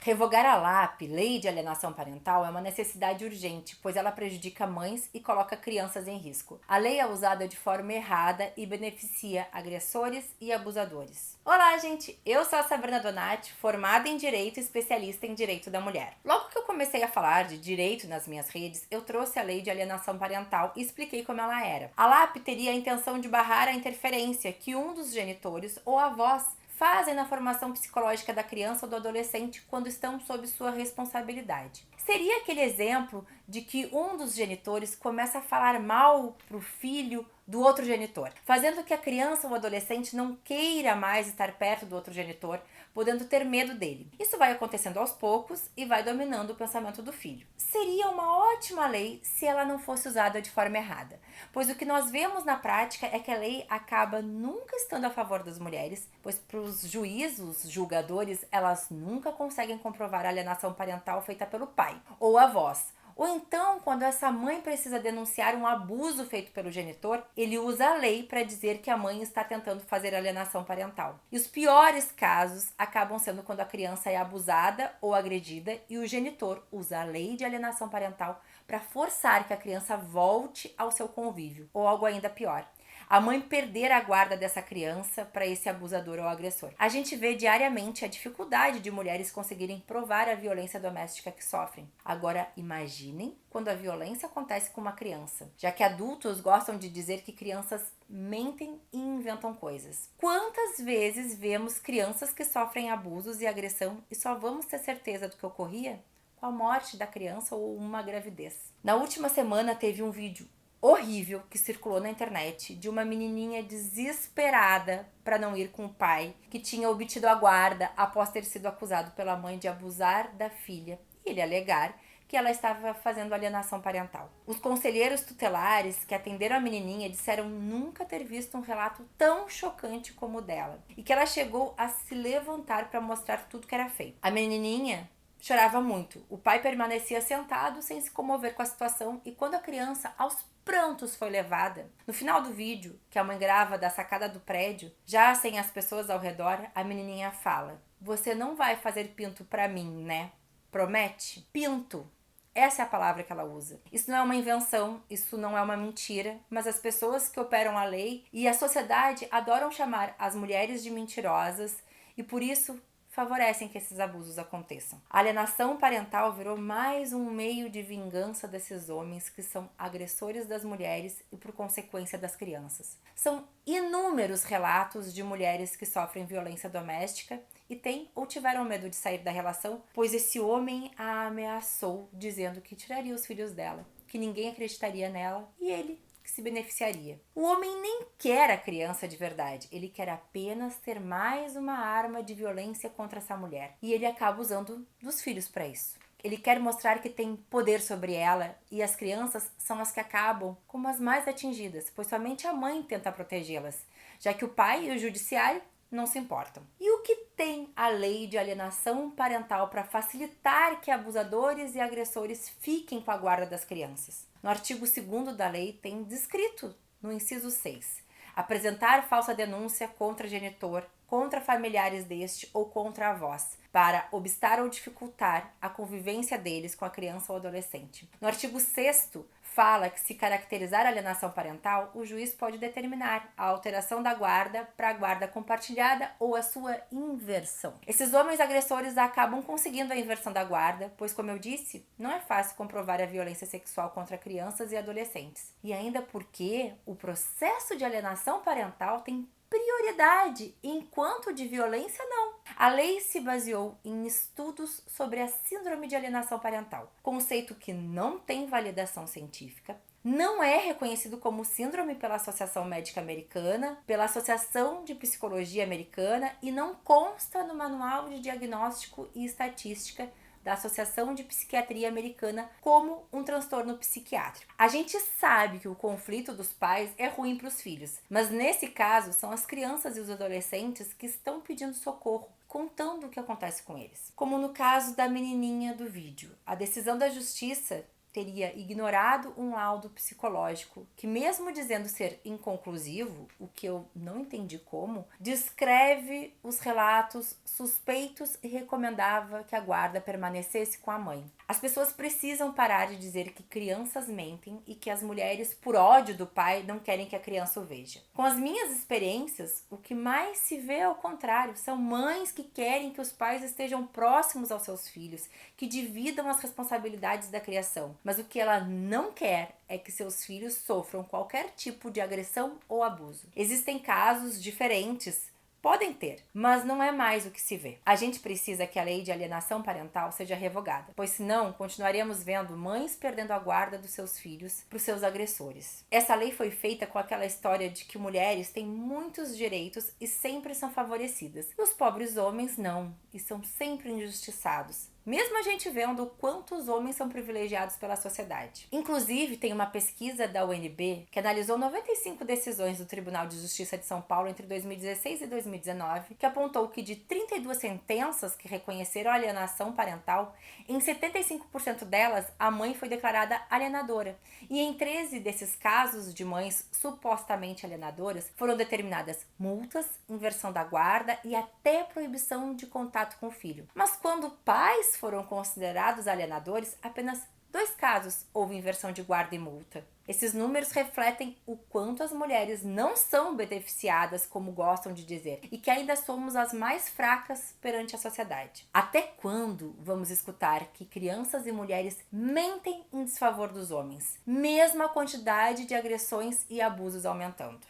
Revogar a LAP, Lei de Alienação Parental, é uma necessidade urgente, pois ela prejudica mães e coloca crianças em risco. A lei é usada de forma errada e beneficia agressores e abusadores. Olá, gente! Eu sou a Sabrina Donati, formada em Direito e especialista em Direito da Mulher. Logo que eu comecei a falar de direito nas minhas redes, eu trouxe a Lei de Alienação Parental e expliquei como ela era. A LAP teria a intenção de barrar a interferência que um dos genitores ou avós fazem na formação psicológica da criança ou do adolescente quando estão sob sua responsabilidade. Seria aquele exemplo de que um dos genitores começa a falar mal pro filho do outro genitor, fazendo que a criança ou adolescente não queira mais estar perto do outro genitor, podendo ter medo dele. Isso vai acontecendo aos poucos e vai dominando o pensamento do filho. Seria uma ótima lei se ela não fosse usada de forma errada, pois o que nós vemos na prática é que a lei acaba nunca estando a favor das mulheres, pois para os juízos, julgadores, elas nunca conseguem comprovar a alienação parental feita pelo pai ou avós. Ou então, quando essa mãe precisa denunciar um abuso feito pelo genitor, ele usa a lei para dizer que a mãe está tentando fazer alienação parental. E os piores casos acabam sendo quando a criança é abusada ou agredida e o genitor usa a lei de alienação parental para forçar que a criança volte ao seu convívio, ou algo ainda pior, a mãe perder a guarda dessa criança para esse abusador ou agressor. A gente vê diariamente a dificuldade de mulheres conseguirem provar a violência doméstica que sofrem. Agora, imaginem quando a violência acontece com uma criança, já que adultos gostam de dizer que crianças mentem e inventam coisas. Quantas vezes vemos crianças que sofrem abusos e agressão e só vamos ter certeza do que ocorria com a morte da criança ou uma gravidez? Na última semana teve um vídeo horrível que circulou na internet de uma menininha desesperada para não ir com o pai, que tinha obtido a guarda após ter sido acusado pela mãe de abusar da filha e ele alegar que ela estava fazendo alienação parental. Os conselheiros tutelares que atenderam a menininha disseram nunca ter visto um relato tão chocante como o dela e que ela chegou a se levantar para mostrar tudo que era feito. A menininha chorava muito. O pai permanecia sentado sem se comover com a situação e quando a criança, aos prantos, foi levada, no final do vídeo, que a mãe grava da sacada do prédio, já sem as pessoas ao redor, a menininha fala: "Você não vai fazer pinto pra mim, né? Promete?" Pinto. Essa é a palavra que ela usa. Isso não é uma invenção, isso não é uma mentira, mas as pessoas que operam a lei e a sociedade adoram chamar as mulheres de mentirosas e por isso favorecem que esses abusos aconteçam. A alienação parental virou mais um meio de vingança desses homens que são agressores das mulheres e, por consequência, das crianças. São inúmeros relatos de mulheres que sofrem violência doméstica e têm ou tiveram medo de sair da relação, pois esse homem a ameaçou dizendo que tiraria os filhos dela, que ninguém acreditaria nela e ele que se beneficiaria. O homem nem quer a criança de verdade, ele quer apenas ter mais uma arma de violência contra essa mulher. E ele acaba usando dos filhos para isso. Ele quer mostrar que tem poder sobre ela e as crianças são as que acabam como as mais atingidas, pois somente a mãe tenta protegê-las, já que o pai e o judiciário não se importam. E o que tem a lei de alienação parental para facilitar que abusadores e agressores fiquem com a guarda das crianças? No artigo 2º da lei tem descrito, no inciso 6, apresentar falsa denúncia contra genitor, contra familiares deste ou contra avós, para obstar ou dificultar a convivência deles com a criança ou adolescente. No artigo 6º, fala que se caracterizar a alienação parental, o juiz pode determinar a alteração da guarda para a guarda compartilhada ou a sua inversão. Esses homens agressores acabam conseguindo a inversão da guarda, pois, como eu disse, não é fácil comprovar a violência sexual contra crianças e adolescentes. E ainda porque o processo de alienação parental tem prioridade, enquanto de violência não. A lei se baseou em estudos sobre a síndrome de alienação parental, conceito que não tem validação científica, não é reconhecido como síndrome pela Associação Médica Americana, pela Associação de Psicologia Americana e não consta no Manual de Diagnóstico e Estatística da Associação de Psiquiatria Americana como um transtorno psiquiátrico. A gente sabe que o conflito dos pais é ruim para os filhos, mas nesse caso são as crianças e os adolescentes que estão pedindo socorro, contando o que acontece com eles. Como no caso da menininha do vídeo. A decisão da justiça teria ignorado um laudo psicológico que, mesmo dizendo ser inconclusivo, o que eu não entendi como, descreve os relatos suspeitos e recomendava que a guarda permanecesse com a mãe. As pessoas precisam parar de dizer que crianças mentem e que as mulheres, por ódio do pai, não querem que a criança o veja. Com as minhas experiências, o que mais se vê ao contrário, são mães que querem que os pais estejam próximos aos seus filhos, que dividam as responsabilidades da criação. Mas o que ela não quer é que seus filhos sofram qualquer tipo de agressão ou abuso. Existem casos diferentes. Podem ter, mas não é mais o que se vê. A gente precisa que a lei de alienação parental seja revogada, pois senão continuaremos vendo mães perdendo a guarda dos seus filhos para os seus agressores. Essa lei foi feita com aquela história de que mulheres têm muitos direitos e sempre são favorecidas, e os pobres homens não, e são sempre injustiçados. Mesmo a gente vendo o quanto os homens são privilegiados pela sociedade. Inclusive, tem uma pesquisa da UNB que analisou 95 decisões do Tribunal de Justiça de São Paulo entre 2016 e 2019, que apontou que de 32 sentenças que reconheceram a alienação parental, em 75% delas, a mãe foi declarada alienadora. E em 13 desses casos de mães supostamente alienadoras, foram determinadas multas, inversão da guarda e até proibição de contato com o filho. Mas quando pais foram considerados alienadores, apenas 2 casos houve inversão de guarda e multa. Esses números refletem o quanto as mulheres não são beneficiadas, como gostam de dizer, e que ainda somos as mais fracas perante a sociedade. Até quando vamos escutar que crianças e mulheres mentem em desfavor dos homens, mesmo a quantidade de agressões e abusos aumentando?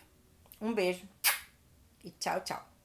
Um beijo e tchau, tchau.